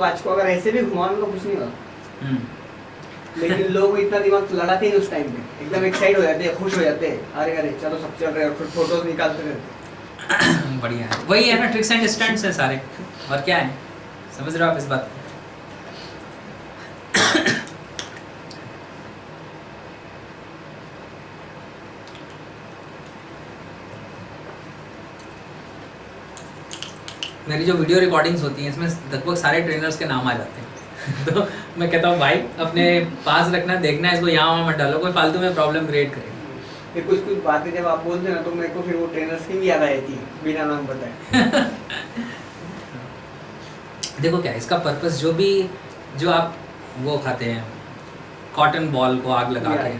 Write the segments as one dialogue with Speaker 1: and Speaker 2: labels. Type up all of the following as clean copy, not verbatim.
Speaker 1: Watch को अगर ऐसे भी घुमाओ तो कुछ नहीं होगा। लेकिन लोग इतना दिमाग लड़ाते ही उस टाइम पे एकदम एक्साइट हो जाते हैं, खुश हो जाते हैं, अरे अरे चलो सब चल रहे हैं, और फिर फोटोज निकालते रहते।
Speaker 2: बढ़िया है, वही है ना, ट्रिक्स एंड स्टंट्स है सारे, और क्या है, समझ रहे हो आप इस बात को? मेरी जो वीडियो रिकॉर्डिंग्स होती हैं इसमें लगभग सारे ट्रेनर्स के नाम आ जाते हैं तो मैं कहता हूँ भाई अपने पास रखना, देखना है इसको, यहाँ वहाँ मत डालो, कोई फालतू में प्रॉब्लम क्रिएट करे।
Speaker 1: फिर कुछ कुछ बातें जब आप बोलते हैं ना तो मेरे को फिर वो ट्रेनर्स की भी याद आ जाती है बिना नाम बताए।
Speaker 2: देखो क्या है इसका पर्पस, जो आप वो खाते हैं कॉटन बॉल को आग लगा के,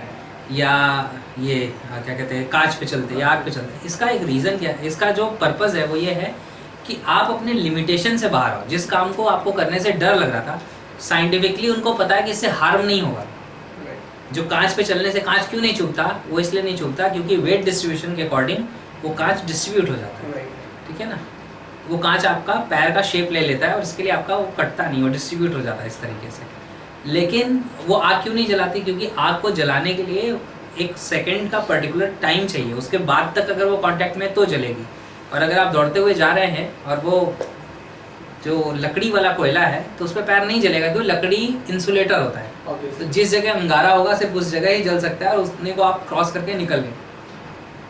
Speaker 2: या ये क्या कहते हैं कांच पे चलते या आग पे चलते, इसका एक रीज़न क्या है, इसका जो पर्पस है वो ये है कि आप अपने लिमिटेशन से बाहर आओ। जिस काम को आपको करने से डर लग रहा था, साइंटिफिकली उनको पता है कि इससे हार्म नहीं होगा। जो कांच पे चलने से कांच क्यों नहीं चुभता, वो इसलिए नहीं चुभता क्योंकि वेट डिस्ट्रीब्यूशन के अकॉर्डिंग वो कांच डिस्ट्रीब्यूट हो जाता है, ठीक है ना। वो कांच आपका पैर का शेप ले लेता है और इसके लिए आपका वो कटता नहीं, वो डिस्ट्रीब्यूट हो जाता है इस तरीके से। लेकिन वो आग क्यों नहीं जलाती, क्योंकि आग को जलाने के लिए एक सेकेंड का पर्टिकुलर टाइम चाहिए, उसके बाद तक अगर वो कॉन्टैक्ट में तो जलेगी। और अगर आप दौड़ते हुए जा रहे हैं और वो जो लकड़ी वाला कोयला है तो उस पर पैर नहीं जलेगा, क्योंकि लकड़ी इंसुलेटर होता है। तो जिस जगह अंगारा होगा सिर्फ उस जगह ही जल सकता है, और उसने को आप क्रॉस करके निकल गए।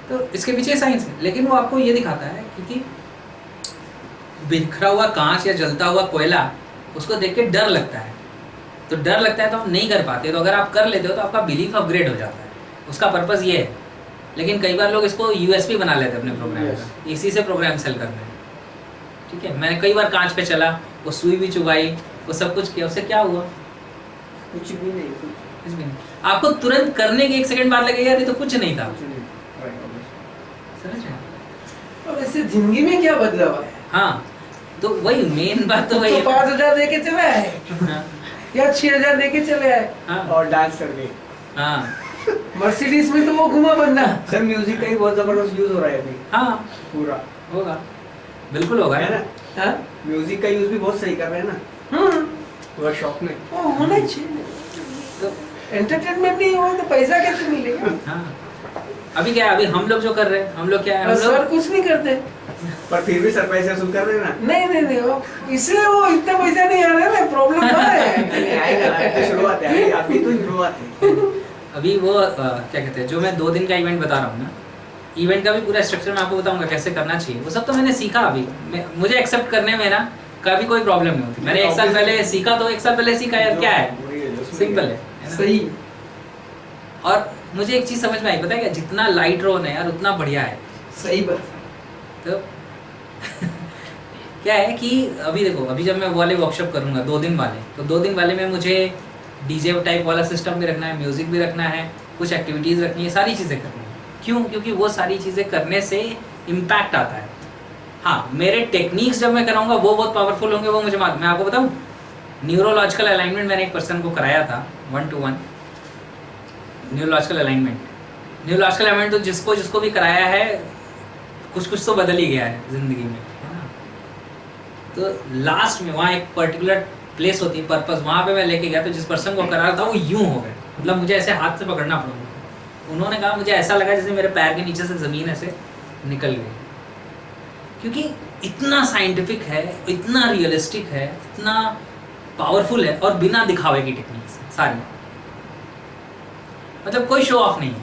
Speaker 2: तो इसके पीछे साइंस है, लेकिन वो आपको ये दिखाता है क्योंकि बिखरा हुआ कांच या जलता हुआ कोयला, उसको देख के डर लगता है, तो डर लगता है तो आप नहीं कर पाते। तो अगर आप कर लेते हो तो आपका बिलीफ अपग्रेड हो जाता है, उसका पर्पस ये है। लेकिन कई बार लोग इसको यूएसपी बना लेते हैं अपने प्रोग्राम का, इसी से प्रोग्राम सेल करना है, ठीक है। मैंने कई बार कांच पे चला, वो सुई भी चुभाई, वो सब कुछ किया, उससे क्या हुआ?
Speaker 1: कुछ भी नहीं,
Speaker 2: कुछ भी नहीं। आपको तुरंत करने के 1 सेकंड बाद लगेगा यार ये तो कुछ नहीं था, समझ रहे?
Speaker 3: अब ऐसे जिंदगी में क्या बदला हुआ है?
Speaker 2: हाँ, तो वही मेन बात तो वही
Speaker 3: 5,000 देके चले आए या 6,000 देके चले आए,
Speaker 1: और डांस कर गए।
Speaker 2: हाँ,
Speaker 3: मर्सिडीज में तो वो घुमा बंदा।
Speaker 1: सर म्यूजिक का ही बहुत जबरदस्त यूज हो रहा है अभी।
Speaker 2: हाँ
Speaker 1: पूरा
Speaker 2: होगा, बिल्कुल होगा,
Speaker 1: है ना। म्यूजिक का यूज भी बहुत सही कर रहे हैं ना वर्कशॉप में।
Speaker 3: होना चाहिए, तो एंटरटेनमेंट नहीं हुआ तो पैसा कैसे मिलेगा?
Speaker 2: हाँ, अभी क्या है, अभी हम लोग जो कर रहे हैं, हम लोग क्या है, हम
Speaker 3: सर कुछ नहीं करते,
Speaker 1: पर फिर भी सर पैसे वसूल कर रहे हैं ना।
Speaker 3: नहीं वो इसलिए वो इतना पैसा नहीं आ रहा है, प्रॉब्लम है।
Speaker 1: आएगा ना, शुरुआत है अभी तो शुरुआत है।
Speaker 2: अभी वो क्या कहते हैं, जो मैं 2 दिन का इवेंट बता रहा हूँ ना, इवेंट का भी पूरा स्ट्रक्चर मैं आपको बताऊंगा कैसे करना चाहिए। वो सब तो मैंने सीखा अभी, मुझे एक्सेप्ट करने में ना कभी कोई प्रॉब्लम नहीं होती। मैंने 1 साल पहले सीखा तो 1 साल पहले सीखा यार, क्या है, सिंपल है
Speaker 3: सही।
Speaker 2: और मुझे एक चीज़ समझ में आई, पता है क्या, जितना लाइट रोन है यार उतना बढ़िया है।
Speaker 3: सही बात।
Speaker 2: तो क्या है कि अभी देखो, अभी जब मैं वो वाले वर्कशॉप करूँगा 2 दिन वाले, तो 2 दिन वाले में मुझे डीजे टाइप वाला सिस्टम भी रखना है, म्यूज़िक भी रखना है, कुछ एक्टिविटीज़ रखनी है, सारी चीज़ें करनी है। क्यों? क्योंकि वो सारी चीज़ें करने से इम्पैक्ट आता है। हाँ, मेरे टेक्निक्स जब मैं कराऊंगा वो बहुत पावरफुल होंगे, वो मुझे मैं आपको बताऊँ, न्यूरोलॉजिकल अलाइनमेंट मैंने एक पर्सन को कराया था 1-to-1 न्यूरोलॉजिकल अलाइनमेंट। तो जिसको भी कराया है कुछ तो बदल ही गया है ज़िंदगी में, है ना। तो लास्ट में वहाँ एक पर्टिकुलर प्लेस होती है पर्पस, वहाँ पे मैं लेके गया तो जिस पर्सन को करा रहा था वो यूं हो गए, मतलब मुझे ऐसे हाथ से पकड़ना पड़ा। उन्होंने कहा मुझे ऐसा लगा जैसे मेरे पैर के नीचे से ज़मीन ऐसे निकल गई, क्योंकि इतना साइंटिफिक है, इतना रियलिस्टिक है, इतना पावरफुल है, और बिना दिखावे की टेक्निक्स सारी, मतलब कोई शो ऑफ नहीं है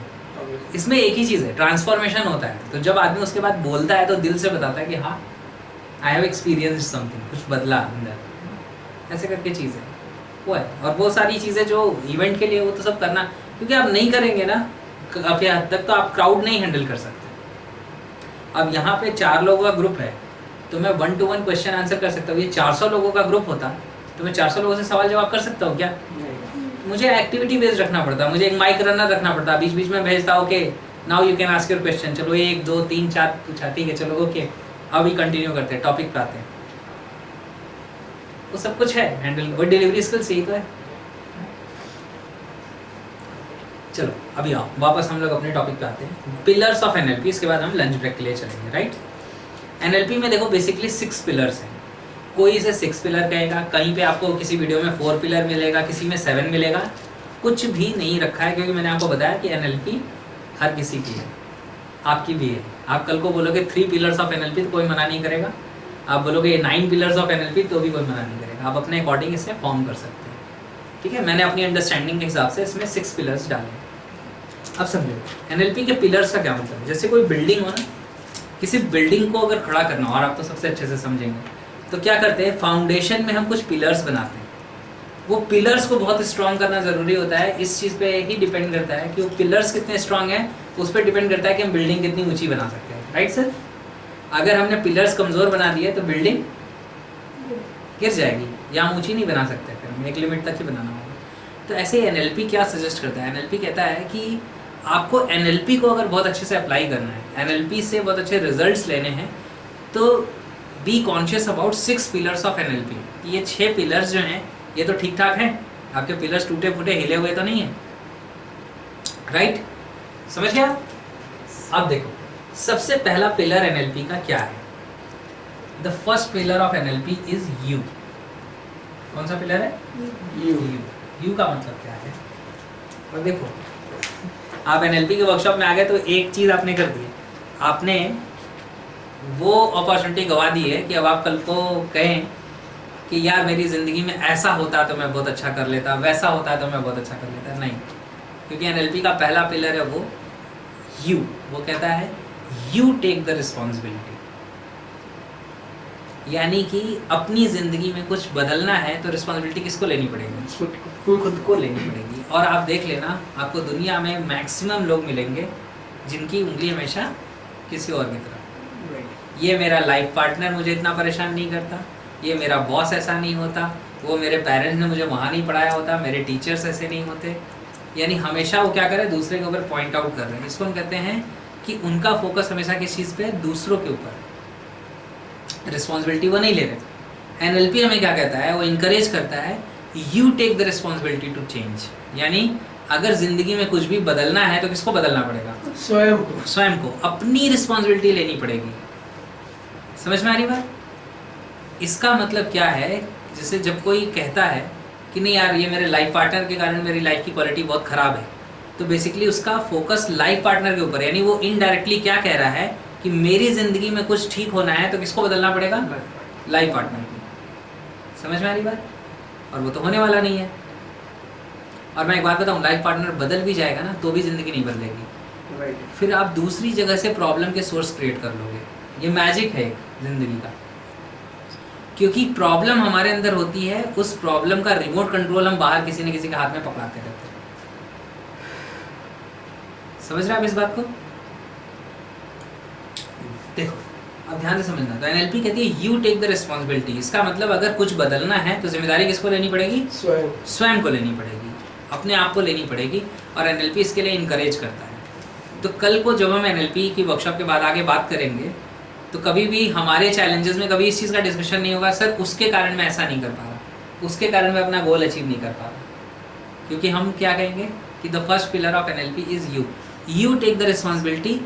Speaker 2: इसमें। एक ही चीज़ है, ट्रांसफॉर्मेशन होता है। तो जब आदमी उसके बाद बोलता है तो दिल से बताता है कि हाँ आई हैव एक्सपीरियंस्ड समथिंग, कुछ बदला अंदर, ऐसे करके चीज़ है वो है। और वो सारी चीज़ें जो इवेंट के लिए, वो तो सब करना, क्योंकि आप नहीं करेंगे ना काफ़ी हद तक तो आप क्राउड नहीं हैंडल कर सकते। अब यहाँ पे 4 लोगों का ग्रुप है तो मैं 1-to-1 क्वेश्चन आंसर कर सकता हूँ। ये 400 लोगों का ग्रुप होता तो मैं 400 लोगों से सवाल जवाब कर सकता हूँ क्या? मुझे एक्टिविटी बेस्ड रखना पड़ता, मुझे एक माइक रनर रखना पड़ता, बीच बीच में भेजता, okay now you can ask your question, चलो 1 2 3 4 पूछा, ठीक है चलो ओके अभी कंटिन्यू करते हैं, टॉपिक पे आते हैं। वो सब कुछ है हैंडल, और डिलीवरी स्किल्स यही तो है। चलो अभी आओ वापस हम लोग अपने टॉपिक पे आते हैं, पिलर्स ऑफ एनएलपी। इसके बाद हम लंच ब्रेक के लिए चलेंगे, राइट। एनएलपी में देखो बेसिकली 6 पिलर्स हैं। कोई इसे 6 पिलर कहेगा, कहीं पे आपको किसी वीडियो में 4 पिलर मिलेगा, किसी में 7 मिलेगा, कुछ भी नहीं रखा है, क्योंकि मैंने आपको बताया कि NLP हर किसी की है, आपकी भी है। आप कल को बोलोगे 3 पिलर्स ऑफ NLP तो कोई मना नहीं करेगा, आप बोलोगे 9 पिलर्स ऑफ NLP तो भी कोई मना नहीं करेगा, आप अपने अकॉर्डिंग इसे फॉर्म कर सकते हैं, ठीक है। मैंने अपनी अंडरस्टैंडिंग के हिसाब से इसमें 6 पिलर्स डाले। अब समझो NLP के पिलर्स का क्या मतलब है। जैसे कोई बिल्डिंग हो ना, किसी बिल्डिंग को अगर खड़ा करना हो, और आप तो सबसे अच्छे से समझेंगे, तो क्या करते हैं, फाउंडेशन में हम कुछ पिलर्स बनाते हैं। वो पिलर्स को बहुत स्ट्रॉन्ग करना ज़रूरी होता है, इस चीज़ पे ही डिपेंड करता है कि वो पिलर्स कितने स्ट्रॉन्ग हैं, उस पर डिपेंड करता है कि हम बिल्डिंग कितनी ऊंची बना सकते हैं, राइट सर। अगर हमने पिलर्स कमज़ोर बना दिए तो बिल्डिंग गिर जाएगी या हम ऊंची नहीं बना सकते, फिर हमें एक लिमिट तक ही बनाना होगा। तो ऐसे ही NLP क्या सजेस्ट करता है, NLP कहता है कि आपको NLP को अगर बहुत अच्छे से अप्लाई करना है, NLP से बहुत अच्छे रिजल्ट्स लेने हैं, तो be conscious about 6 pillars of NLP। ये 6 पिलर्स जो हैं ये तो ठीक ठाक हैं, आपके पिलर्स टूटे फूटे हिले हुए तो नहीं है, राइट, समझ गया। अब देखो सबसे पहला पिलर NLP का क्या है। The first pillar of NLP is you. कौन सा पिलर है, यू का मतलब क्या है। और देखो आप NLP के वर्कशॉप में आ गए तो एक चीज आपने कर दी, आपने वो अपॉर्चुनिटी गवा दी है कि अब आप कल को कहें कि यार मेरी ज़िंदगी में ऐसा होता तो मैं बहुत अच्छा कर लेता, वैसा होता तो मैं बहुत अच्छा कर लेता। नहीं, क्योंकि NLP का पहला पिलर है वो यू। वो कहता है यू टेक द रिस्पॉन्सिबिलिटी, यानी कि अपनी ज़िंदगी में कुछ बदलना है तो रिस्पॉन्सिबिलिटी किसको लेनी पड़ेगी, खुद को लेनी पड़ेगी। और आप देख लेना, आपको दुनिया में मैक्सिमम लोग मिलेंगे जिनकी उंगली हमेशा किसी और की तरफ, ये मेरा लाइफ पार्टनर मुझे इतना परेशान नहीं करता, ये मेरा बॉस ऐसा नहीं होता, वो मेरे पेरेंट्स ने मुझे वहाँ नहीं पढ़ाया होता, मेरे टीचर्स ऐसे नहीं होते। यानी हमेशा वो क्या करे, दूसरे के ऊपर पॉइंट आउट कर रहे हैं। इसको हम कहते हैं कि उनका फोकस हमेशा किस चीज़ पे, दूसरों के ऊपर, रिस्पॉन्सिबिलिटी वो नहीं ले रहे। NLP हमें क्या कहता है, वो इनकरेज करता है you take the responsibility to change. यानी अगर ज़िंदगी में कुछ भी बदलना है तो किसको बदलना पड़ेगा, स्वयं को अपनी रिस्पॉन्सिबिलिटी लेनी पड़ेगी। समझ में आ रही बात। इसका मतलब क्या है, जैसे जब कोई कहता है कि नहीं यार ये मेरे लाइफ पार्टनर के कारण मेरी लाइफ की क्वालिटी बहुत ख़राब है, तो बेसिकली उसका फोकस लाइफ पार्टनर के ऊपर, यानी वो इनडायरेक्टली क्या कह रहा है कि मेरी ज़िंदगी में कुछ ठीक होना है तो किसको बदलना पड़ेगा, लाइफ पार्टनर को। समझ में आ रही बात। और वो तो होने वाला नहीं है। और मैं एक बात बताऊँ, लाइफ पार्टनर बदल भी जाएगा ना तो भी ज़िंदगी नहीं बदलेगी, फिर आप दूसरी जगह से प्रॉब्लम के सोर्स क्रिएट कर लोगे। ये मैजिक है ज़िंदगी का, क्योंकि प्रॉब्लम हमारे अंदर होती है, उस प्रॉब्लम का रिमोट कंट्रोल हम बाहर किसी न किसी के हाथ में पकड़ाते रहते हैं। समझ रहे हैं आप इस बात को। देखो अब ध्यान से समझना। तो NLP कहती है यू टेक द रिस्पॉन्सिबिलिटी। इसका मतलब अगर कुछ बदलना है तो जिम्मेदारी किसको लेनी पड़ेगी, स्वयं को लेनी पड़ेगी, अपने आप को लेनी पड़ेगी। और NLP इसके लिए इनकरेज करता है। तो कल को जब हम NLP की वर्कशॉप के बाद आगे बात करेंगे तो कभी भी हमारे चैलेंजेस में कभी इस चीज़ का डिस्कशन नहीं होगा, सर उसके कारण मैं ऐसा नहीं कर पा रहा, उसके कारण मैं अपना गोल अचीव नहीं कर पा रहा। क्योंकि हम क्या कहेंगे कि the first pillar of NLP is you. You take the responsibility.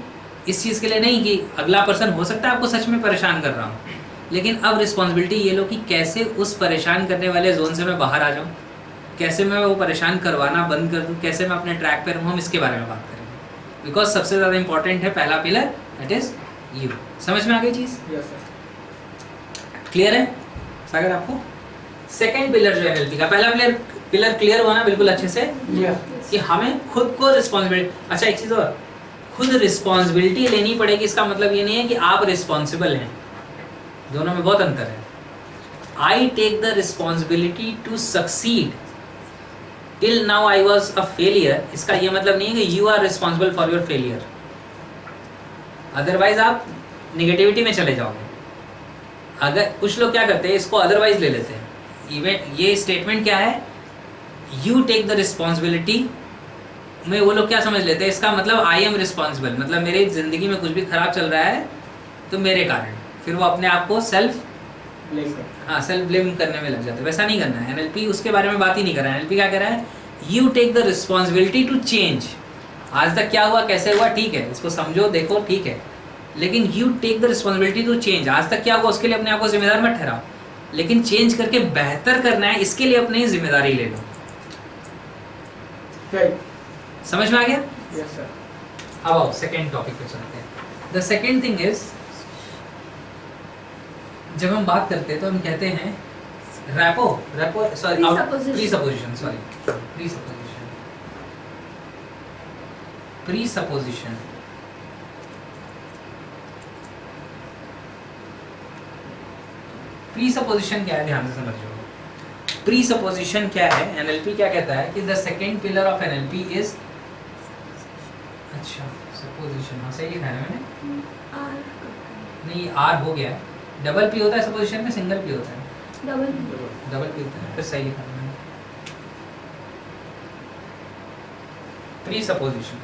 Speaker 2: इस चीज़ के लिए नहीं कि अगला पर्सन हो सकता है आपको सच में परेशान कर रहा हूँ, लेकिन अब रिस्पॉन्सिबिलिटी ये लो कि कैसे उस परेशान करने वाले जोन से मैं बाहर आ जाऊँ, कैसे मैं वो परेशान करवाना बंद कर दूँ, कैसे मैं अपने ट्रैक पर रहूँ। हम इसके बारे में बात करेंगे, बिकॉज सबसे ज़्यादा इंपॉर्टेंट है पहला पिलर, दैट इज़ यू। समझ में आ गई चीज़, क्लियर है सागर आपको। सेकेंड पिलर जो है NLP का, पहला पिलर क्लियर हुआ ना बिल्कुल अच्छे से, कि हमें खुद को रिस्पॉन्सिबिलिटी। अच्छा एक चीज़ और, खुद रिस्पॉन्सिबिलिटी लेनी पड़ेगी। इसका मतलब ये नहीं है कि आप रिस्पॉन्सिबल हैं, दोनों में बहुत अंतर है। I take the responsibility to succeed, till now I was a failure. इसका ये मतलब नहीं है कि you are responsible for your failure, otherwise आप निगेटिविटी में चले जाओगे। अगर कुछ लोग क्या करते हैं, इसको अदरवाइज ले लेते हैं। इवेंट ये स्टेटमेंट क्या है, यू टेक द रिस्पॉन्सिबिलिटी में वो लोग क्या समझ लेते हैं, इसका मतलब आई एम रिस्पॉन्सिबल, मतलब मेरी ज़िंदगी में कुछ भी खराब चल रहा है तो मेरे कारण। फिर वो अपने आप को सेल्फ ब्लेम करने में लग जाते हैं। वैसा नहीं करना है। NLP उसके बारे में बात ही नहीं कर रहा है। NLP क्या कह रहा है, you take the responsibility to change. आज तक क्या हुआ, कैसे हुआ, ठीक है, इसको समझो, देखो, ठीक है, लेकिन you take the responsibility to change. आज तक क्या हुआ उसके लिए अपने आप को जिम्मेदार मत ठहराओ, लेकिन चेंज करके बेहतर करना है, इसके लिए अपनी जिम्मेदारी ले लो।
Speaker 3: राइट,
Speaker 2: समझ में आ गया?
Speaker 3: Yes sir.
Speaker 2: अब आओ सेकेंड टॉपिक पे चलते हैं। द सेकेंड थिंग इज, जब हम बात करते हैं तो हम कहते हैं रैपो सॉरी प्रीसपोजिशन, सॉरी प्रीसपोजिशन। प्रीसपोजिशन क्या है, ध्यान से समझो। प्रीसपोजिशन क्या है? एनएलपी क्या कहता है कि the second pillar of NLP is, अच्छा सपोजिशन, हाँ सही लिखा है ना मैंने? नहीं, आर हो गया है। डबल पी होता है सपोजिशन में, सिंगल पी होता है? डबल पी होता है, फिर सही लिखा है मैंने। प्रीसपोजिशन,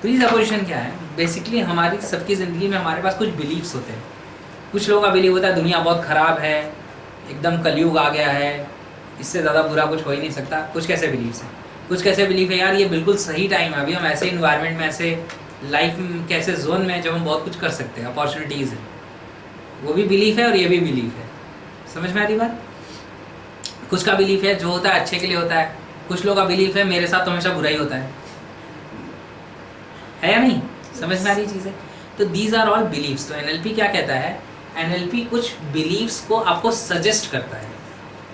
Speaker 2: प्रीसपोजिशन क्या है? बेसिकली हमारी सबकी ज़िंदगी में हमारे पास कुछ बिलीव्स होते हैं। कुछ लोगों का बिलीव होता है दुनिया बहुत ख़राब है, एकदम कलयुग आ गया है, इससे ज़्यादा बुरा कुछ हो ही नहीं सकता। कुछ कैसे बिलीव्स हैं? कुछ कैसे बिलीव है यार ये बिल्कुल सही टाइम है, अभी हम ऐसे इन्वायरमेंट में, ऐसे लाइफ में, कैसे जोन में जब हम बहुत कुछ कर सकते हैं, अपॉर्चुनिटीज़ हैं। वो भी बिलीफ है और ये भी बिलीफ है। समझ में आ रही बात? कुछ का बिलीफ है जो होता है अच्छे के लिए होता है, कुछ लोगों का बिलीफ है मेरे साथ तो हमेशा बुरा ही होता है या नहीं? समझ में आ रही चीज़ें? तो दीज आर ऑल बिलीव्स। तो एनएलपी क्या कहता है? एनएलपी कुछ बिलीव्स को आपको सजेस्ट करता है।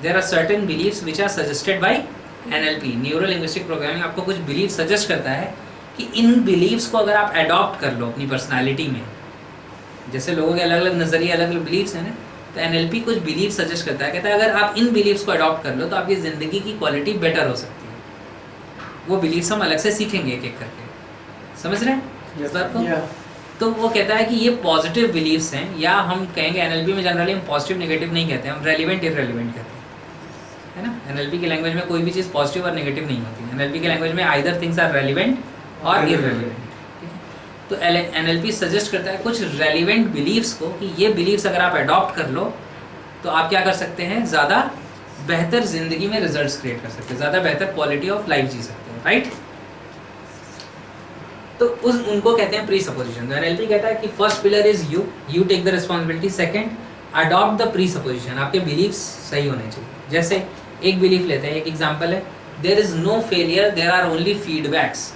Speaker 2: There are certain believes which are suggested by NLP, neuro linguistic programming. आपको कुछ बिलीव सजेस्ट करता है कि इन बिलीव्स को अगर आप अडॉप्ट कर लो अपनी पर्सनालिटी में, जैसे लोगों के अलग अलग नज़रिए, अलग अलग बिलीव्स हैं ना, तो एनएलपी कुछ बिलीव सजेस्ट करता है, कहता है अगर आप इन बिलीव्स को अडॉप्ट कर लो तो आपकी ज़िंदगी की क्वालिटी बेटर हो सकती है। वो बिलीव्स हम अलग से सीखेंगे एक एक करके। समझ रहे हैं इस बात को? तो वो कहता है कि ये पॉजिटिव बिलीव्स हैं, या हम कहेंगे एनएलपी में जनरली हम पॉजिटिव नेगेटिव नहीं कहते, हम रेलिवेंट इररेलिवेंट कहते हैं, है ना? एनएलपी की लैंग्वेज में कोई भी चीज़ पॉजिटिव और नेगेटिव नहीं होती। एनएलपी की लैंग्वेज में आइदर थिंग्स आर रेलिवेंट और इररेलिवेंट। तो एनएलपी सजेस्ट करता है कुछ रेलिवेंट बिलीव्स को कि ये बिलीव्स अगर आप अडॉप्ट कर लो तो आप क्या कर सकते हैं, ज़्यादा बेहतर ज़िंदगी में रिजल्ट्स क्रिएट कर सकते हैं, ज़्यादा बेहतर क्वालिटी ऑफ लाइफ जी सकते हैं, राइट? तो उनको कहते हैं प्री सपोजिशन। तो एनएलपी कहता है कि first pillar is you take the responsibility. Second, adopt the presupposition. आपके बिलीव्स सही होने चाहिए। जैसे एक बिलीफ लेते हैं, एक एग्जांपल है, there is no failure, there are only feedbacks.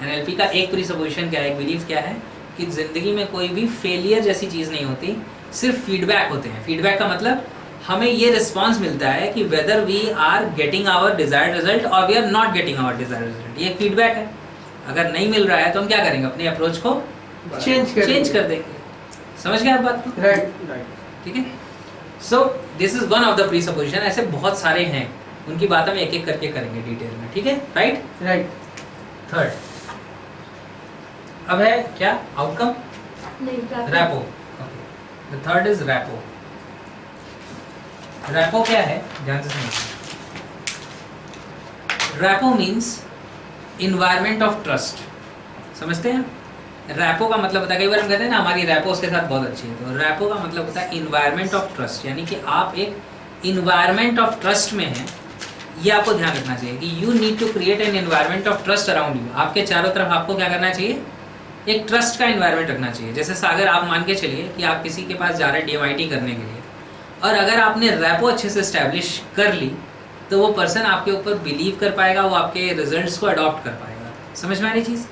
Speaker 2: NLP का एक प्री सपोजिशन क्या है, एक बिलीफ क्या है कि ज़िंदगी में कोई भी फेलियर जैसी चीज़ नहीं होती, सिर्फ फीडबैक होते हैं। फीडबैक का मतलब हमें ये रिस्पॉन्स मिलता है कि whether we are getting our desired result और we are not getting our desired result. ये फीडबैक है। अगर नहीं मिल रहा है तो हम क्या करेंगे, अपने अप्रोच को चेंज कर देंगे। समझ गए आप बात को?
Speaker 3: राइट।
Speaker 2: ठीक है। So this is one of the pre supposition. ऐसे बहुत सारे हैं, उनकी बात हम एक एक करके करेंगे डिटेल में, ठीक है? राइट। थर्ड अब है क्या, outcome? Rapport. The third is rapport. Rapport क्या है, ध्यान से समझिए। Rapport means environment of trust. समझते हैं? रैपो का मतलब होता है, कई बार हम कहते हैं ना हमारी रैपो उसके साथ बहुत अच्छी है, तो रैपो का मतलब होता है इन्वायरमेंट ऑफ ट्रस्ट, यानी कि आप एक इन्वायरमेंट ऑफ ट्रस्ट में हैं। ये आपको ध्यान रखना चाहिए कि you need to create an environment of trust around you. आपके चारों तरफ आपको क्या करना चाहिए, एक ट्रस्ट का इन्वायरमेंट रखना चाहिए। जैसे सागर, आप मान के चलिए कि आप किसी के पास जा रहे हैं DMIT करने के लिए, और अगर आपने रैपो अच्छे से इस्टेब्लिश कर ली तो वो पर्सन आपके ऊपर बिलीव कर पाएगा, वो आपके रिजल्ट्स को अडॉप्ट कर पाएगा। समझ में आ रही चीज़?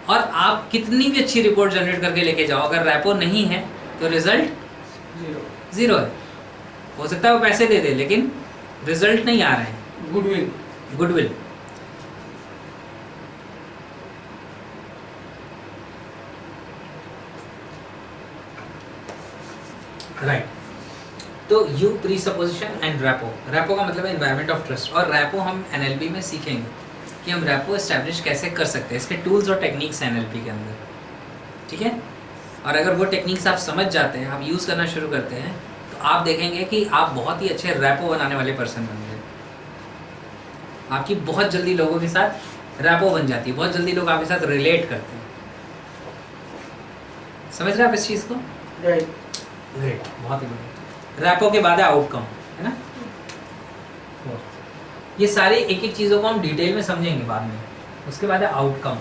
Speaker 2: और आप कितनी भी अच्छी रिपोर्ट जनरेट करके लेके जाओ, अगर रैपो नहीं है तो रिजल्ट जीरो है। हो सकता है वो पैसे दे दे लेकिन रिजल्ट नहीं आ रहे हैं। गुडविल। राइट। तो you pre supposition and rapport. Rapport का मतलब है एनवायरनमेंट ऑफ ट्रस्ट, और रैपो हम एनएलपी में सीखेंगे कि हम रैपो एस्टैब्लिश कैसे कर सकते हैं। इसके टूल्स और टेक्निक्स हैं एनएलपी के अंदर, ठीक है? और अगर वो टेक्निक्स आप समझ जाते हैं, आप यूज़ करना शुरू करते हैं, तो आप देखेंगे कि आप बहुत ही अच्छे रैपो बनाने वाले पर्सन बन गए। आपकी बहुत जल्दी लोगों के साथ रैपो बन जाती है, बहुत जल्दी लोग आपके साथ रिलेट करते हैं। समझ रहे हैं आप इस चीज़ को?
Speaker 3: राइट।
Speaker 2: ग्रेट, बहुत ही बढ़िया। रैपो के बाद है आउटकम, है ना? ये सारे एक एक चीज़ों को हम डिटेल में समझेंगे बाद में। उसके बाद है आउटकम।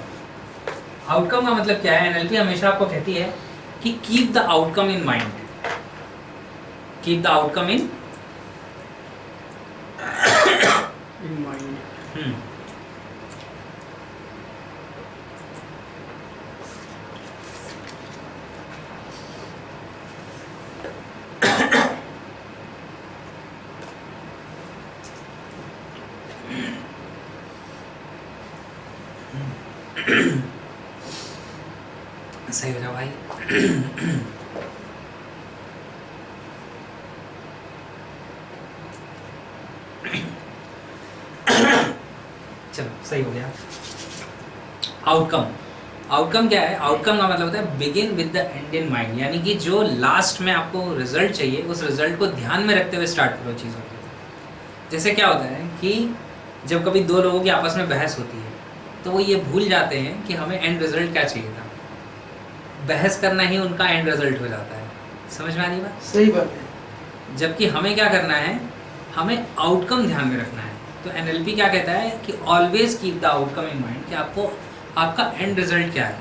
Speaker 2: आउटकम का मतलब क्या है? एनएलपी हमेशा आपको कहती है कि keep the outcome in mind. Keep the outcome in
Speaker 1: mind.
Speaker 2: सही हो जाओ भाई। चलो सही हो गया। आउटकम क्या है? आउटकम का मतलब होता है begin with the and in mind, यानी कि जो लास्ट में आपको रिजल्ट चाहिए उस रिजल्ट को ध्यान में रखते हुए स्टार्ट करो चीज़ों को। जैसे क्या होता है कि जब कभी दो लोगों की आपस में बहस होती है तो वो ये भूल जाते हैं कि हमें एंड रिजल्ट क्या चाहिए था, बहस करना ही उनका एंड रिजल्ट हो जाता है। समझ में आ रही बात?
Speaker 3: सही बात है।
Speaker 2: जबकि हमें क्या करना है, हमें आउटकम ध्यान में रखना है। तो एनएलपी क्या कहता है कि always keep the outcome in mind, कि आपको आपका एंड रिजल्ट क्या है।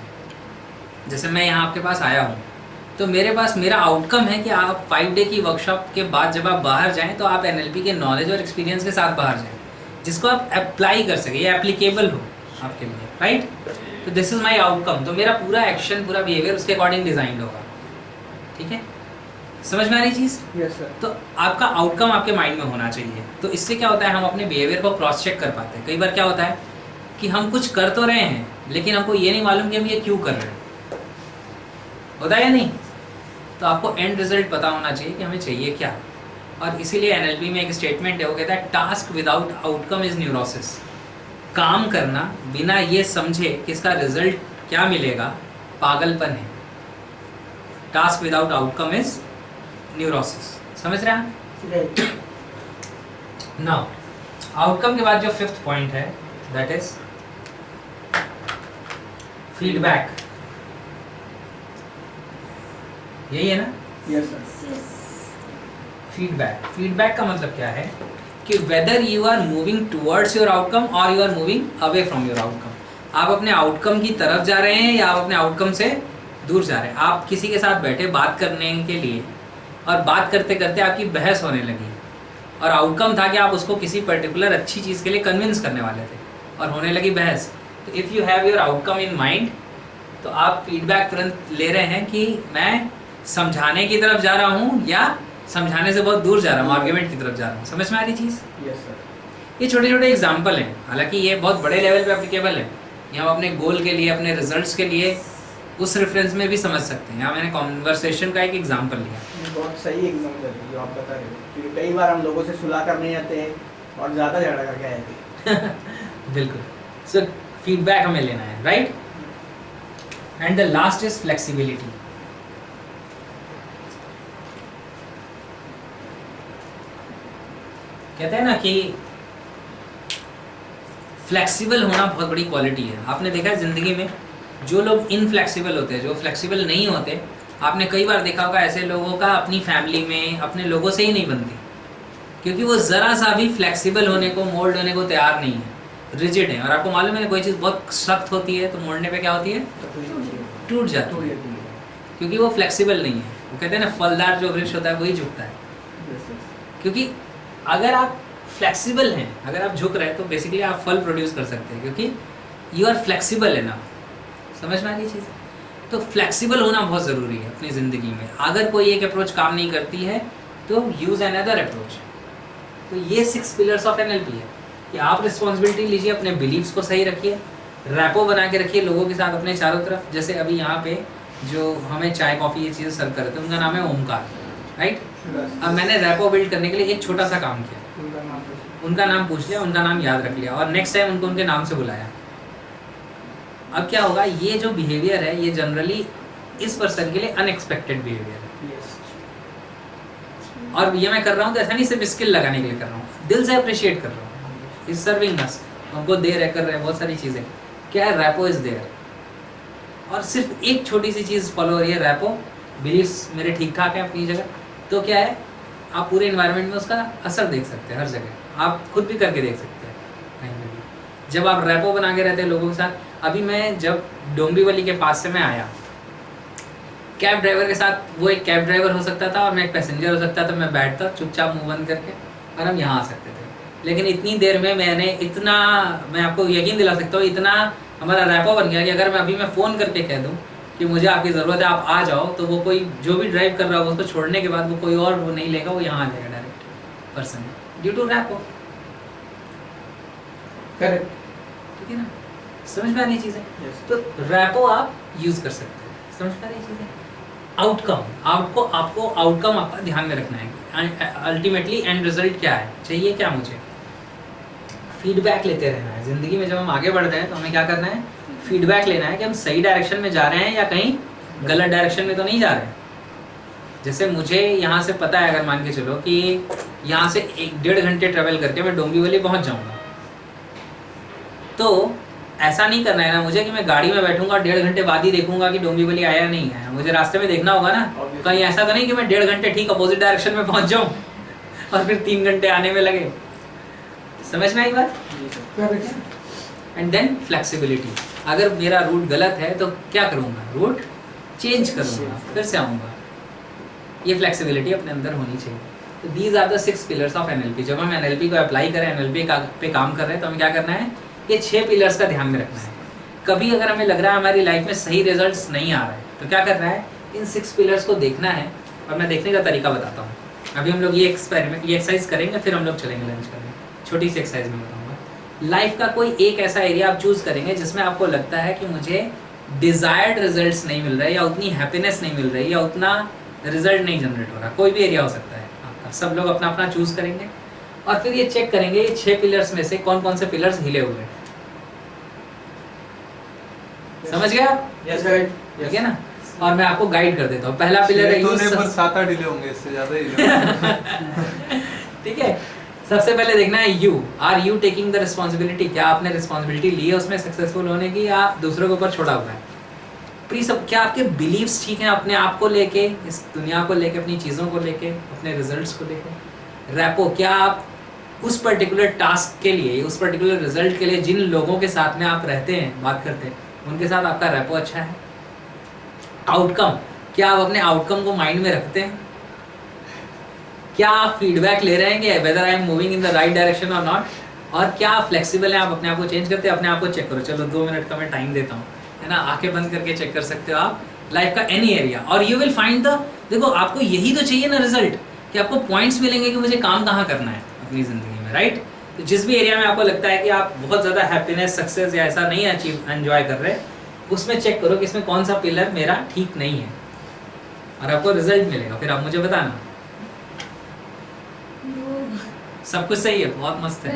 Speaker 2: जैसे मैं यहाँ आपके पास आया हूँ तो मेरे पास मेरा आउटकम है कि आप 5 डे की वर्कशॉप के बाद जब आप बाहर जाएं तो आप एनएलपी के नॉलेज और एक्सपीरियंस के साथ बाहर जाएं, जिसको आप अप्लाई कर सकें, ये एप्लीकेबल हो आपके लिए, राइट? तो दिस इज़ माई आउटकम। तो मेरा पूरा एक्शन, पूरा बिहेवियर उसके अकॉर्डिंग डिज़ाइंड होगा। ठीक है, समझ में आ रही चीज़?
Speaker 1: Yes sir.
Speaker 2: तो आपका आउटकम आपके माइंड में होना चाहिए। तो इससे क्या होता है, हम अपने बिहेवियर को क्रॉस चेक कर पाते हैं। कई बार क्या होता है कि हम कुछ कर तो रहे हैं लेकिन हमको ये नहीं मालूम कि हम ये क्यों कर रहे हैं, होता है या नहीं? तो आपको एंड रिजल्ट पता होना चाहिए कि हमें चाहिए क्या। और इसीलिए एनएलपी में एक स्टेटमेंट है, वो कहता है task without outcome is neurosis. काम करना बिना ये समझे कि इसका रिजल्ट क्या मिलेगा पागलपन है। Task without outcome is neurosis. समझ रहे हैं?
Speaker 3: राइट।
Speaker 2: नाउ आउटकम के बाद जो 5th पॉइंट है दैट इज फीडबैक। यही है ना?
Speaker 1: Yes sir.
Speaker 2: फीडबैक का मतलब क्या है कि whether you are moving towards your outcome और you are moving away from your outcome. आप अपने आउटकम की तरफ जा रहे हैं या आप अपने आउटकम से दूर जा रहे हैं। आप किसी के साथ बैठे बात करने के लिए और बात करते करते आपकी बहस होने लगी और आउटकम था कि आप उसको किसी पर्टिकुलर अच्छी चीज़ के लिए कन्विंस करने वाले थे और होने लगी बहस। तो if you have your outcome in mind तो आप फीडबैक तुरंत ले रहे हैं कि मैं समझाने की तरफ जा रहा हूँ या समझाने से बहुत दूर जा रहा हूँ, आर्ग्यूमेंट की तरफ जा रहा हूँ। समझ में आ रही चीज़?
Speaker 1: Yes sir.
Speaker 2: ये छोटे छोटे एग्जाम्पल हैं, हालांकि ये बहुत बड़े लेवल पे एप्लीकेबल है। ये हम अपने गोल के लिए, अपने रिजल्ट्स के लिए उस रेफरेंस में भी समझ सकते हैं। यहाँ मैंने कॉन्वर्सेशन का एक एग्जाम्पल लिया।
Speaker 1: बहुत सही एग्जाम्पल है जो आप बता रहे हो, क्योंकि कई बार हम लोगों से सुलह करने आते हैं और ज़्यादा झगड़ा करके आए थे।
Speaker 2: बिल्कुल। सो फीडबैक हमें लेना है, right? And the last is flexibility. कहते हैं ना कि फ्लेक्सिबल होना बहुत बड़ी क्वालिटी है। आपने देखा है ज़िंदगी में जो लोग इनफ्लेक्सिबल होते हैं, जो फ्लेक्सिबल नहीं होते, आपने कई बार देखा होगा ऐसे लोगों का अपनी फैमिली में अपने लोगों से ही नहीं बनती, क्योंकि वो ज़रा सा भी फ्लेक्सिबल होने को, मोल्ड होने को तैयार नहीं है, रिजिड है। और आपको मालूम है कोई चीज़ बहुत सख्त होती है तो मोड़ने पे क्या होती है? टूट जाती है, क्योंकि वो फ्लेक्सिबल नहीं है। वो कहते हैं ना फलदार जो वृक्ष होता है वही झुकता है। क्योंकि अगर आप फ्लेक्सिबल हैं, अगर आप झुक रहे हैं तो बेसिकली आप फल प्रोड्यूस कर सकते हैं, क्योंकि यू आर फ्लेक्सिबल है ना। समझ में आ रही चीज़? तो फ्लेक्सिबल होना बहुत ज़रूरी है अपनी ज़िंदगी में। अगर कोई एक अप्रोच काम नहीं करती है तो यूज़ अनदर अप्रोच। तो ये 6 पिलर्स ऑफ एनएलपी है कि आप रिस्पॉन्सिबिलिटी लीजिए, अपने बिलीव्स को सही रखिए, रैपो बना के रखिए लोगों के साथ अपने चारों तरफ। जैसे अभी यहाँ पे जो हमें चाय कॉफ़ी ये चीज़ें सर्व कर रहे थे उनका नाम है ओमकार, राइट? अब मैंने रैपो बिल्ड करने के लिए एक छोटा सा काम किया, उनका नाम पूछ लिया, उनका नाम याद रख लिया और नेक्स्ट टाइम उनको उनके नाम से बुलाया। अब क्या होगा, ये जो बिहेवियर है ये जनरली इस पर्सन के लिए अनएक्सपेक्टेड बिहेवियर है। और ये मैं कर रहा हूँ तो ऐसा नहीं सिर्फ स्किल लगाने के लिए कर रहा हूँ, दिल से अप्रिशिएट कर रहा हूँ। इज सर्विंग अस, हमको दे रहे, कर रहे हैं बहुत सारी चीज़ें। क्या है? Rapport is there. और सिर्फ एक छोटी सी चीज़ फॉलो हो रही है, रैपो, बिलीव्स मेरे ठीक ठाक है अपनी जगह, तो क्या है, आप पूरे इन्वायरमेंट में उसका असर देख सकते हैं। हर जगह आप खुद भी करके देख सकते हैं कहीं पे भी, जब आप रैपो बना के रहते हैं लोगों के साथ। अभी मैं जब डोंबिवली के पास से मैं आया कैब ड्राइवर के साथ, वो एक कैब ड्राइवर हो सकता था और मैं एक पैसेंजर हो सकता था, मैं बैठता चुपचाप मुंह बंद करके और हम यहाँ आ सकते थे। लेकिन इतनी देर में मैंने इतना, मैं आपको यकीन दिला सकता हूँ, इतना हमारा रैपो बन गया कि अगर मैं अभी मैं फ़ोन करके कह दूँ कि मुझे आपकी ज़रूरत है, आप आ जाओ, तो वो कोई जो भी ड्राइव कर रहा होगा उसको छोड़ने के बाद वो कोई और वो नहीं लेगा, वो यहाँ आ जाएगा direct person, due to rapport.
Speaker 3: Correct,
Speaker 2: ठीक है ना, समझ में आ रही चीज़ें?
Speaker 1: Yes.
Speaker 2: तो रैपो आप यूज़ कर सकते हैं, समझ में आ रही चीज़ें? आउटकम, आपको आउटकम आपका ध्यान में रखना है। अल्टीमेटली एंड रिजल्ट क्या है, चाहिए क्या मुझे? फीडबैक लेते रहना है। ज़िंदगी में जब हम आगे बढ़ रहे हैं तो हमें क्या करना है? फीडबैक लेना है कि हम सही डायरेक्शन में जा रहे हैं या कहीं गलत डायरेक्शन में तो नहीं जा रहे हैं। जैसे मुझे यहाँ से पता है, अगर मान के चलो कि यहाँ से 1-1.5 घंटे ट्रेवल करके मैं डोंबिवली पहुँच जाऊँगा, तो ऐसा नहीं करना है ना मुझे कि मैं गाड़ी में बैठूंगा 1.5 घंटे बाद ही देखूंगा कि डोंबिवली आया नहीं आया। मुझे रास्ते में देखना होगा ना, कहीं ऐसा तो नहीं कि मैं 1.5 घंटे ठीक अपोजिट डायरेक्शन में पहुंच जाऊं और फिर 3 घंटे आने में लगे। समझ में आई बात?
Speaker 3: करेक्ट।
Speaker 2: एंड देन फ्लेक्सिबिलिटी, अगर मेरा रूट गलत है तो क्या करूँगा? रूट चेंज करूँगा, फिर से आऊँगा। ये फ्लेक्सिबिलिटी अपने अंदर होनी चाहिए। तो these are the 6 pillars of NLP। जब हम NLP को अप्लाई करें, NLP पे काम कर रहे हैं, तो हमें क्या करना है? ये 6 पिलर्स का ध्यान में रखना है। कभी अगर हमें लग रहा है हमारी लाइफ में सही रिजल्ट्स नहीं आ रहे हैं, तो क्या करना है? इन 6 पिलर्स को देखना है। और मैं देखने का तरीका बताता हूँ। अभी हम लोग ये एक्सरसाइज करेंगे, फिर हम लोग चलेंगे लंच करने। छोटी सी एक्सरसाइज में बताऊँगा। लाइफ का कोई एक ऐसा एरिया आप चूज़ करेंगे जिसमें आपको लगता है कि मुझे डिज़ायर्ड रिजल्ट्स नहीं मिल रहे, या उतनी हैप्पीनेस नहीं मिल रही, या उतना रिजल्ट नहीं जनरेट हो रहा। कोई भी एरिया हो सकता है आपका। सब लोग अपना अपना चूज़ करेंगे और फिर ये चेक करेंगे ये 6 पिलर्स में से कौन कौन से पिलर्स हिले हुए हैं। समझ गए आप?
Speaker 1: Yes,
Speaker 2: ठीक है ना? और मैं आपको गाइड कर देता हूँ। पहला पिलर है यूज।
Speaker 4: 7-8 डिले होंगे, इससे ज्यादा ही।
Speaker 2: ठीक है, सबसे पहले देखना है you are you taking the responsibility. क्या आपने रिस्पॉन्सिबिलिटी ली है उसमें सक्सेसफुल होने की, या दूसरों के ऊपर छोड़ा हुआ है? प्लीज, सब क्या आपके बिलीव्स ठीक हैं अपने आप को लेके, इस दुनिया को लेके, अपनी चीज़ों को लेके, अपने रिजल्ट्स को लेके? रैपो, क्या आप उस पर्टिकुलर टास्क के लिए, उस पर्टिकुलर रिजल्ट के लिए जिन लोगों के साथ में आप रहते हैं, बात करते हैं, उनके साथ आपका रैपो अच्छा है? आउटकम, क्या आप अपने आउटकम को माइंड में रखते हैं? क्या आप फीडबैक ले रहे हैं कि whether I am moving in the right direction और नॉट? और क्या आप फ्लेक्सिबल हैं, आप अपने आप को चेंज करते हैं? अपने आप को चेक करो। चलो 2 मिनट का मैं टाइम देता हूँ, है ना? आंखें बंद करके चेक कर सकते हो आप लाइफ का एनी एरिया, और यू विल फाइंड द, देखो आपको यही तो चाहिए ना रिजल्ट, कि आपको पॉइंट्स मिलेंगे कि मुझे काम कहाँ करना है अपनी ज़िंदगी में, राइट? तो जिस भी एरिया में आपको लगता है कि आप बहुत ज़्यादा हैप्पीनेस, सक्सेस या ऐसा नहीं एंजॉय कर रहे, उसमें चेक करो कि इसमें कौन सा पिलर मेरा ठीक नहीं है, और आपको रिजल्ट मिलेगा। फिर आप मुझे बताना। सब कुछ सही है, बहुत मस्त है।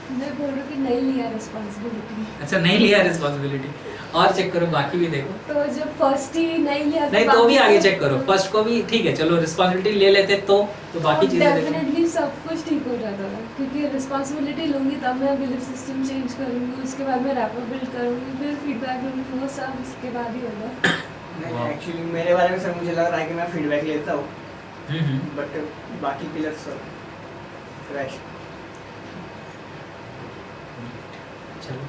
Speaker 5: मैं बोल रही हूँ कि नहीं लिया रिस्पॉन्सिबिलिटी।
Speaker 2: अच्छा, नहीं लिया रिस्पॉन्सिबिलिटी, और चेक करो, बाकी भी देखो।
Speaker 5: तो जब फर्स्ट ही नहीं लिया,
Speaker 2: नहीं तो भी आगे चेक करो। फर्स्ट को भी ठीक है, चलो रिस्पॉन्सिबिलिटी ले लेते तो बाकी चीजें देखो।
Speaker 5: डेफिनेटली सब कुछ ठीक हो जाता है, क्योंकि रिस्पॉन्सिबिलिटी लूंगी तब मैं बिलीफ सिस्टम चेंज करूंगी, उसके बाद मैं रैपो बिल्ड करूंगी, फिर फीडबैक लूंगी, वो सब इसके बाद ही होगा।
Speaker 1: नहीं, एक्चुअली मेरे बारे में सर मुझे लग रहा है कि मैं फीडबैक लेता हूँ, बट बाकी पिलर्स सब क्रैश।
Speaker 2: चलो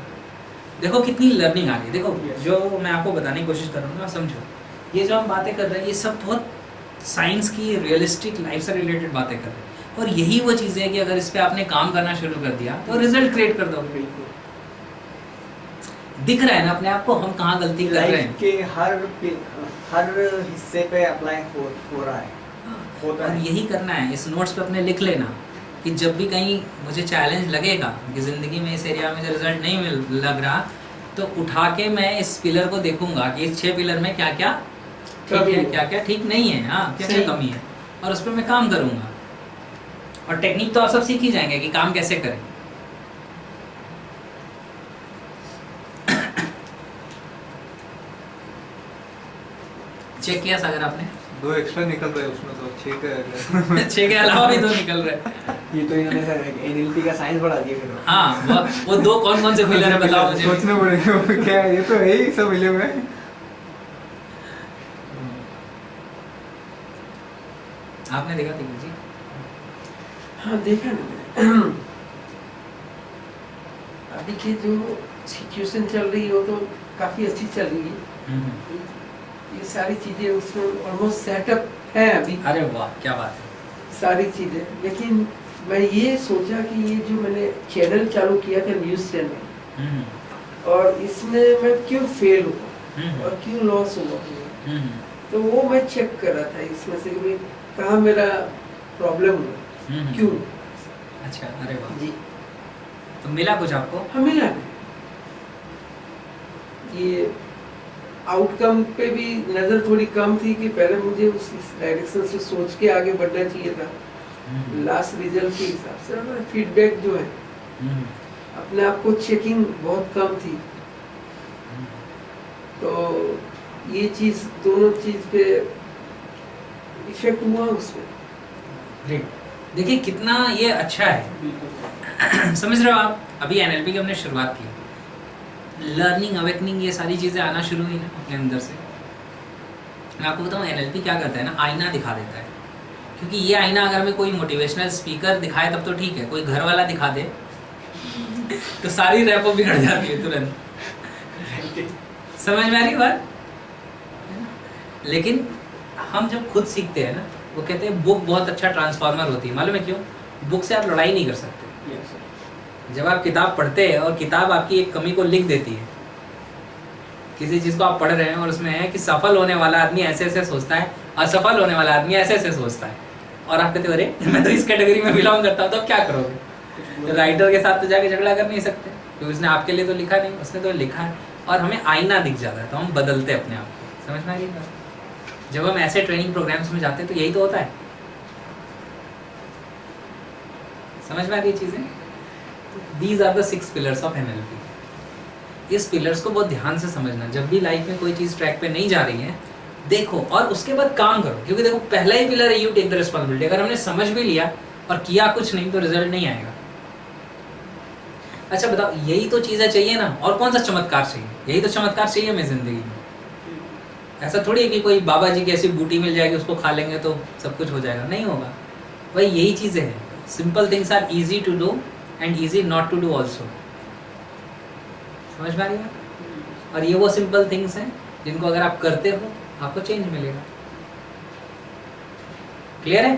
Speaker 2: देखो कितनी लर्निंग आ गई। देखो
Speaker 1: Yes.
Speaker 2: जो मैं आपको बताने की कोशिश कर रहा हूँ ना, समझो ये जो हम बातें कर रहे हैं ये सब बहुत साइंस की, रियलिस्टिक लाइफ से रिलेटेड बातें कर रहे हैं, और यही वो चीज़ें हैं कि अगर इस पे आपने काम करना शुरू कर दिया तो रिजल्ट क्रिएट कर दोगे।
Speaker 1: बिल्कुल
Speaker 2: दिख रहा है ना अपने आप को हम कहाँ गलती कर रहे
Speaker 1: लाइफ
Speaker 2: हैं।
Speaker 1: के हर हिस्से पे अप्लाई हो रहा है, होता
Speaker 2: और
Speaker 1: है।
Speaker 2: यही करना है। इस नोट्स पे अपने लिख लेना कि जब भी कहीं मुझे चैलेंज लगेगा कि ज़िंदगी में इस एरिया में जो रिजल्ट नहीं लग रहा, तो उठा के मैं इस पिलर को देखूंगा कि इस 6 पिलर में क्या क्या ठीक है, क्या क्या ठीक नहीं है, हाँ क्या क्या कमी है, और उस पर मैं काम करूंगा। और टेक्निक तो आप सब सीख ही जाएंगे कि काम कैसे करें। चेक किया सागर आपने?
Speaker 4: 2 एक्स्ट्रा निकल रहे हैं उसमें, तो 6 का
Speaker 2: 6 के अलावा भी 2 निकल रहे हैं।
Speaker 1: ये तो इन्होंने सर NLP का साइंस बढ़ा दिया फिर।
Speaker 2: हाँ, वो 2 कौन कौन से पिलर है बताओ मुझे।
Speaker 4: सोचने पड़ेगा वो क्या है, ये तो है ही सब मिले हुए हैं।
Speaker 2: आपने देखा दिग्विजय जी?
Speaker 3: हाँ देखा ना मैंने। अभी की जो सिचुएशन चल रही है वो तो काफी अच्छी चल रही है। ये सारी चीजें उसमें ऑलमोस्ट सेटअप है अभी,
Speaker 2: अरे वाह क्या बात है।
Speaker 3: सारी चीजें। लेकिन मैं ये सोचा कि ये जो मैंने चैनल चालू किया था न्यूज़ चैनल,
Speaker 2: हम्म,
Speaker 3: और इसमें मैं क्यों फेल हुआ
Speaker 2: हम्म,
Speaker 3: और क्यों लॉस हुआ,
Speaker 2: हम्म,
Speaker 3: तो वो मैं चेक कर रहा था इसमें से कि कहाँ मेरा प्रॉब्लम हुआ,
Speaker 2: हम्म।
Speaker 3: क्यों।
Speaker 2: अच्छा अरे वाह।
Speaker 3: जी
Speaker 2: तो मिला कुछ आपको?
Speaker 3: हमें लगा ये आउटकम पे भी नज़र थोड़ी कम थी कि पहले मुझे उस डायरेक्शन से सोच के आगे बढ़ना चाहिए था।
Speaker 2: हम्म,
Speaker 3: लास्ट रिजल्ट के हिसाब से फीडबैक जो है
Speaker 2: हम्म,
Speaker 3: अपने आप को चेकिंग बहुत कम थी, तो ये चीज़ दोनों चीज़ पे इफेक्ट हुआ उसमें।
Speaker 2: ग्रेट। देखिए कितना ये अच्छा है। समझ रहे हो आप? अभी एनएलपी की हमने शुरुआत की, लर्निंग अवेकनिंग ये सारी चीज़ें आना शुरू हुई ना अपने अंदर से। मैं आपको बताऊँ एनएलपी क्या करता है ना, आईना दिखा देता है। क्योंकि ये आईना अगर हमें कोई मोटिवेशनल स्पीकर दिखाए तब तो ठीक है, कोई घर वाला दिखा दे तो सारी रैपो बिगड़ जाती है तुरंत। समझ में आ रही बात? लेकिन हम जब खुद सीखते हैं ना, वो कहते हैं बुक बहुत अच्छा ट्रांसफार्मर होती है। मालूम है क्यों? बुक से आप लड़ाई नहीं कर सकते। जब आप किताब पढ़ते हैं और किताब आपकी एक कमी को लिख देती है, किसी चीज़ को आप पढ़ रहे हैं और उसमें है कि सफल होने वाला आदमी ऐसे ऐसे सोचता है, असफल होने वाला आदमी ऐसे ऐसे सोचता है, और आप कहते हो अरे मैं तो इस कैटेगरी में बिलोंग करता हूँ, तो अब क्या करोगे? राइटर के साथ तो जाके झगड़ा कर नहीं सकते, क्योंकि उसने आपके लिए तो लिखा नहीं, उसने तो लिखा है। और हमें आईना दिख जाता है तो हम बदलते हैं अपने आप को। समझ में आ रही बात? जब हम ऐसे ट्रेनिंग प्रोग्राम्स में जाते हैं तो यही तो होता है। समझ में आ रही चीज़ें? These are the 6 pillars of NLP. इस पिलर्स को बहुत ध्यान से समझना। जब भी लाइफ में कोई चीज़ ट्रैक पे नहीं जा रही है, देखो और उसके बाद काम करो। क्योंकि देखो पहला ही पिलर है यू टेक द रिस्पॉन्सिबिलिटी। अगर हमने समझ भी लिया और किया कुछ नहीं तो रिजल्ट नहीं आएगा। अच्छा बताओ, यही तो चीज़ें चाहिए ना, और कौन सा चमत्कार चाहिए? यही तो चमत्कार चाहिए हमें ज़िंदगी में। ऐसा थोड़ी है कि कोई बाबा जी की ऐसी बूटी मिल जाएगी उसको खा लेंगे तो सब कुछ हो जाएगा, नहीं होगा। भाई यही चीज़ें हैं। Simple things are easy to do and easy not to do also. समझ में आ रही है? और ये वो सिंपल थिंग्स हैं जिनको अगर आप करते हो आपको चेंज मिलेगा। क्लियर है?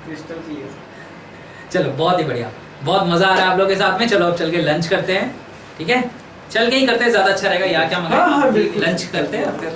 Speaker 1: Crystal clear.
Speaker 2: चलो बहुत ही बढ़िया, बहुत मजा आ रहा है आप लोगों के साथ में। चलो अब चल के लंच करते हैं, ठीक है? चल के ही करते हैं, ज्यादा अच्छा रहेगा। यहाँ क्या
Speaker 3: हाँ, हाँ,
Speaker 2: मंगाए?
Speaker 3: बिल्कुल।
Speaker 2: लंच करते हैं और फिर